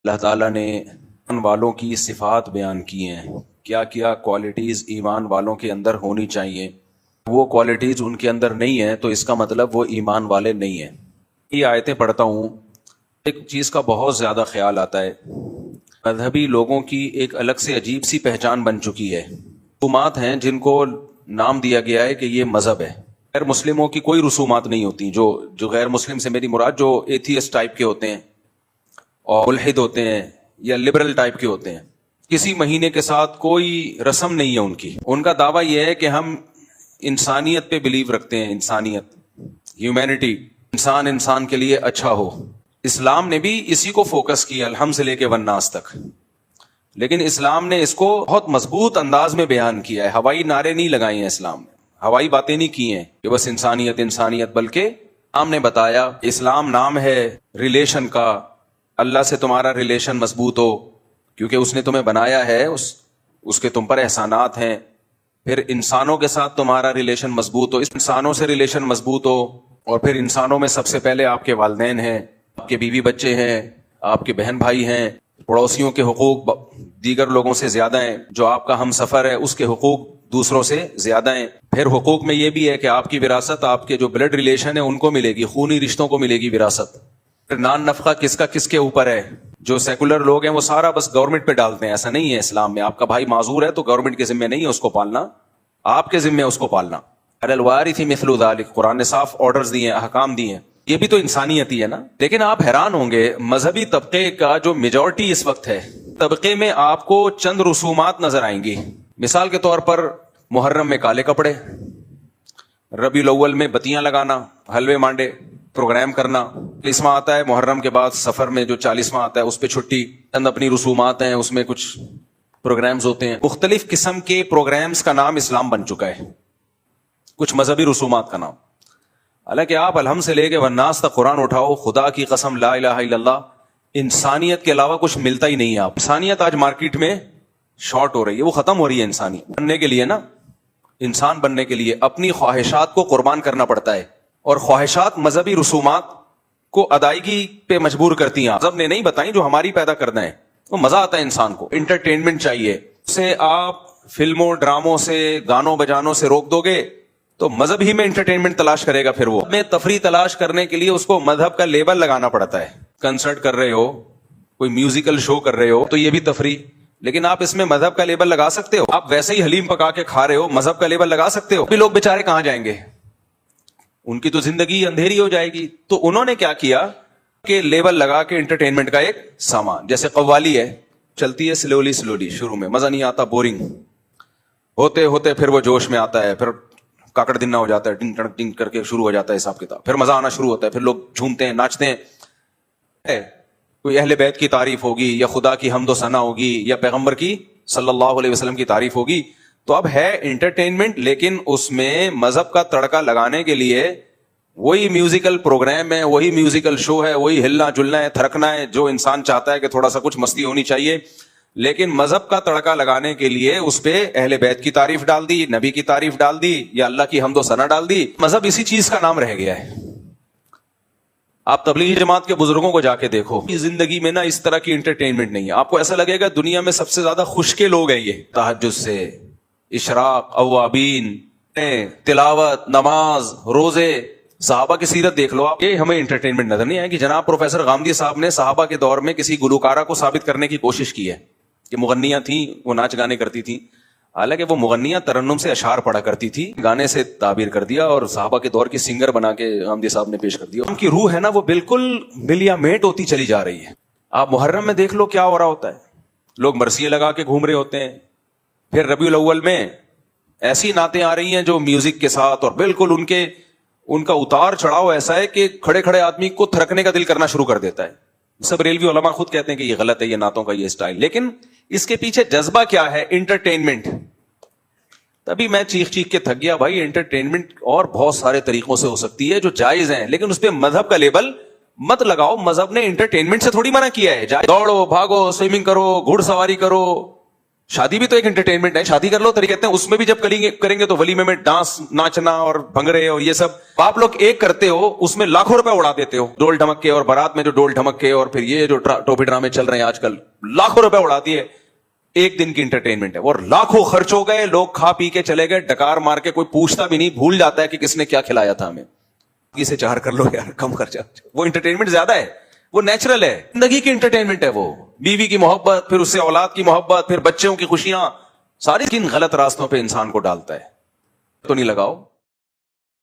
اللہ تعالیٰ نے ایمان والوں کی صفات بیان کی ہیں، کیا کیا کوالٹیز ایمان والوں کے اندر ہونی چاہیے. وہ کوالٹیز ان کے اندر نہیں ہیں تو اس کا مطلب وہ ایمان والے نہیں ہیں. یہ آیتیں پڑھتا ہوں، ایک چیز کا بہت زیادہ خیال آتا ہے. مذہبی لوگوں کی ایک الگ سے عجیب سی پہچان بن چکی ہے. رسومات ہیں جن کو نام دیا گیا ہے کہ یہ مذہب ہے. غیر مسلموں کی کوئی رسومات نہیں ہوتی. جو غیر مسلم سے میری مراد جو ایتھیسٹ ٹائپ کے ہوتے ہیں اور ملحد ہوتے ہیں یا لبرل ٹائپ کے ہوتے ہیں، کسی مہینے کے ساتھ کوئی رسم نہیں ہے ان کی. ان کا دعویٰ یہ ہے کہ ہم انسانیت پہ بلیو رکھتے ہیں، انسانیت، ہیومینٹی، انسان کے لیے اچھا ہو. اسلام نے بھی اسی کو فوکس کیا الحم سے لے کے والناس تک، لیکن اسلام نے اس کو بہت مضبوط انداز میں بیان کیا ہے. ہوائی نعرے نہیں لگائے ہیں اسلام نے، ہوائی باتیں نہیں کی ہیں کہ بس انسانیت انسانیت، بلکہ اسلام نے بتایا اسلام نام ہے ریلیشن کا. اللہ سے تمہارا ریلیشن مضبوط ہو کیونکہ اس نے تمہیں بنایا ہے، اس کے تم پر احسانات ہیں. پھر انسانوں کے ساتھ تمہارا ریلیشن مضبوط ہو، اس انسانوں سے ریلیشن مضبوط ہو. اور پھر انسانوں میں سب سے پہلے آپ کے والدین ہیں، آپ کے بیوی بچے ہیں، آپ کے بہن بھائی ہیں. پڑوسیوں کے حقوق دیگر لوگوں سے زیادہ ہیں. جو آپ کا ہم سفر ہے اس کے حقوق دوسروں سے زیادہ ہیں. پھر حقوق میں یہ بھی ہے کہ آپ کی وراثت آپ کے جو بلڈ ریلیشن ہے ان کو ملے گی، خونی رشتوں کو ملے گی وراثت. پھر نان نفقہ کس کا کس کے اوپر ہے. جو سیکولر لوگ ہیں وہ سارا بس گورنمنٹ پہ ڈالتے ہیں. ایسا نہیں ہے اسلام میں. آپ کا بھائی معذور ہے تو گورنمنٹ کے ذمہ نہیں ہے اس کو پالنا، آپ کے ذمہ ہے اس کو پالنا. علی الوارث مثل ذلک، قرآن نے صاف آرڈرز دیے ہیں، احکام دیے ہیں. یہ بھی تو انسانیت ہی ہے نا. لیکن آپ حیران ہوں گے مذہبی طبقے کا جو میجورٹی اس وقت ہے، طبقے میں آپ کو چند رسومات نظر آئیں گی. مثال کے طور پر محرم میں کالے کپڑے، ربیع الاول میں بتیاں لگانا، حلوے مانڈے، پروگرام کرنا. 40واں آتا ہے محرم کے بعد، سفر میں جو 40واں آتا ہے اس پہ چھٹی. چند اپنی رسومات ہیں، اس میں کچھ پروگرامز ہوتے ہیں. مختلف قسم کے پروگرامز کا نام اسلام بن چکا ہے، کچھ مذہبی رسومات کا نام. حالانکہ آپ الحم سے لے کے والناس تک قرآن اٹھاؤ، خدا کی قسم لا الہ الا اللہ، انسانیت کے علاوہ کچھ ملتا ہی نہیں ہے. آپ انسانیت آج مارکیٹ میں شارٹ ہو رہی ہے، وہ ختم ہو رہی ہے. انسانیت بننے کے لیے نا، انسان بننے کے لیے اپنی خواہشات کو قربان کرنا پڑتا ہے. اور خواہشات مذہبی رسومات کو ادائیگی پہ مجبور کرتی ہیں. مذہب نے نہیں بتائیں، جو ہماری پیدا کرنا ہے. وہ مزہ آتا ہے انسان کو، انٹرٹینمنٹ چاہیے. اسے آپ فلموں ڈراموں سے گانوں بجانوں سے روک دو گے تو مذہب ہی میں انٹرٹینمنٹ تلاش کرے گا. پھر وہ میں تفریح تلاش کرنے کے لیے اس کو مذہب کا لیبل لگانا پڑتا ہے. کنسرٹ کر رہے ہو، کوئی میوزیکل شو کر رہے ہو تو یہ بھی تفریح، لیکن آپ اس میں مذہب کا لیبل لگا سکتے ہو. آپ ویسے ہی حلیم پکا کے کھا رہے ہو، مذہب کا لیبل لگا سکتے ہو. بھی لوگ بیچارے کہاں جائیں گے، ان کی تو زندگی اندھیری ہو جائے گی. تو انہوں نے کیا کیا کہ لیبل لگا کے انٹرٹینمنٹ کا ایک سامان، جیسے قوالی ہے، چلتی ہے سلولی، شروع میں مزہ نہیں آتا، بورنگ ہوتے ہوتے پھر وہ جوش میں آتا ہے، پھر کاکڑ دنہ ہو جاتا ہے، ٹنگ ٹنگ ٹنگ کر کے شروع ہو جاتا ہے حساب کتاب. پھر مزہ آنا شروع ہوتا ہے، پھر لوگ جھومتے ہیں، ناچتے ہیں. کوئی اہل بیت کی تعریف ہوگی یا خدا کی حمد و ثنا ہوگی یا پیغمبر کی صلی اللہ علیہ وسلم کی تعریف ہوگی. تو اب ہے انٹرٹینمنٹ، لیکن اس میں مذہب کا تڑکا لگانے کے لیے وہی میوزیکل پروگرام ہے، وہی میوزیکل شو ہے، وہی ہلنا جلنا ہے، تھرکنا ہے. جو انسان چاہتا ہے کہ تھوڑا سا کچھ مستی ہونی چاہیے، لیکن مذہب کا تڑکا لگانے کے لیے اس پہ اہل بیت کی تعریف ڈال دی، نبی کی تعریف ڈال دی، یا اللہ کی حمد و ثنا ڈال دی. مذہب اسی چیز کا نام رہ گیا ہے. آپ تبلیغی جماعت کے بزرگوں کو جا کے دیکھو، زندگی میں نا اس طرح کی انٹرٹینمنٹ نہیں ہے. آپ کو ایسا لگے گا دنیا میں سب سے زیادہ خوش کے لوگ ہیں یہ. تہجد سے اشراق، اوابین، تلاوت، نماز، روزے. صحابہ کی سیرت دیکھ لو آپ. یہ ہمیں انٹرٹینمنٹ نظر نہیں آئے کہ جناب پروفیسر غامدی صاحب نے صحابہ کے دور میں کسی گلوکارہ کو ثابت کرنے کی کوشش کی ہے کہ مغنیاں تھیں، وہ ناچ گانے کرتی تھیں. حالانکہ وہ مغنیاں ترنم سے اشعار پڑھا کرتی تھی، گانے سے تعبیر کر دیا اور صحابہ کے دور کی سنگر بنا کے غامدی صاحب نے پیش کر دیا. ان کی روح ہے نا وہ بالکل ملیا میٹ ہوتی چلی جا رہی ہے. آپ محرم میں دیکھ لو کیا ہو رہا ہوتا ہے. لوگ مرثیے لگا کے گھوم رہے ہوتے ہیں. پھر ربیع الاول میں ایسی نعتیں آ رہی ہیں جو میوزک کے ساتھ، اور بالکل ان کا اتار چڑھاؤ ایسا ہے کہ کھڑے کھڑے آدمی کو تھرکنے کا دل کرنا شروع کر دیتا ہے. سب ریلوی علماء خود کہتے ہیں کہ یہ غلط ہے، یہ نعتوں کا یہ اسٹائل. لیکن اس کے پیچھے جذبہ کیا ہے؟ انٹرٹینمنٹ. تبھی میں چیخ کے تھک گیا بھائی. انٹرٹینمنٹ اور بہت سارے طریقوں سے ہو سکتی ہے جو جائز ہیں، لیکن اس پہ مذہب کا لیبل مت لگاؤ. مذہب نے انٹرٹینمنٹ سے تھوڑی منع کیا ہے. دوڑو، بھاگو، سوئمنگ کرو، گھڑ سواری کرو، شادی بھی تو ایک انٹرٹینمنٹ ہے, شادی کر لو تری کہتے ہیں, اس میں بھی جب کریں گے تو ولیمے میں ڈانس, ناچنا اور بھنگڑے اور یہ سب آپ لوگ ایک کرتے ہو, اس میں لاکھوں روپے اڑا دیتے ہو, ڈول ڈھمک کے, اور بارات میں جو ڈول ڈھمک کے, اور پھر یہ جو ٹوپی ڈرامے چل رہے ہیں آج کل, لاکھوں روپے اڑا دیے. ایک دن کی انٹرٹینمنٹ ہے, اور لاکھوں خرچ ہو گئے, لوگ کھا پی کے چلے گئے, ڈکار مار کے, کوئی پوچھتا بھی نہیں, بھول جاتا ہے کہ کس نے کیا کھلایا تھا ہمیں. اسے 4 کر لو یار, کم خرچہ. وہ انٹرٹینمنٹ زیادہ ہے, وہ نیچرل ہے, زندگی کی انٹرٹینمنٹ ہے وہ. بیوی کی محبت, پھر اس سے اولاد کی محبت, پھر بچوں کی خوشیاں, ساری کن غلط راستوں پہ انسان کو ڈالتا ہے. تو نہیں لگاؤ.